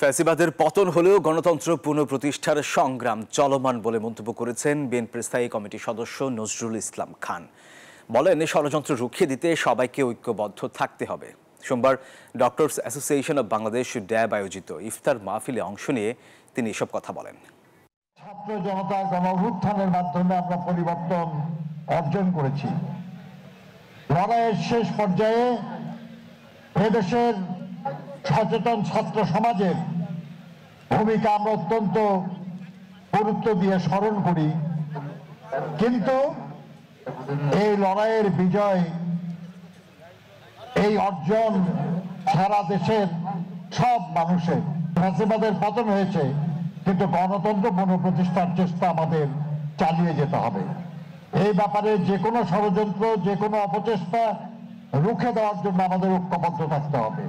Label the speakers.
Speaker 1: ফ্যাসিবাদের পতন হলেও গণতন্ত্র পুনঃপ্রতিষ্ঠার সংগ্রাম চলমান বলে মন্তব্য করেছেন বিএনপির স্থায়ী কমিটির সদস্য নজরুল ইসলাম খান। বলেন, ষড়যন্ত্র রুখিয়ে দিতে সবাইকে ঐক্যবদ্ধ থাকতে হবে। সোমবার ডক্টরস অ্যাসোসিয়েশন অব বাংলাদেশ ড্যাব আয়োজিত ইফতার মাহফিলে অংশ নিয়ে তিনি এসব কথা বলেন।
Speaker 2: ছাত্র জনতা গণঅভ্যুত্থানের মাধ্যমে আমরা পরিবর্তন অর্জন করেছি। লড়াইয়ের শেষ পর্যায়ে এদেশের সচেতন ছাত্র সমাজের ভূমিকা আমরা অত্যন্ত গুরুত্ব দিয়ে স্মরণ করি, কিন্তু এই লড়াইয়ের বিজয়, এই অর্জন সারা দেশের সব মানুষের। ফ্যাসিবাদের পতন হয়েছে, কিন্তু গণতন্ত্র পুনঃপ্রতিষ্ঠার চেষ্টা আমাদের চালিয়ে যেতে হবে। এই ব্যাপারে যে কোনো ষড়যন্ত্র, যে কোনো অপচেষ্টা রুখে দেওয়ার জন্য আমাদের ঐক্যবদ্ধ থাকতে হবে।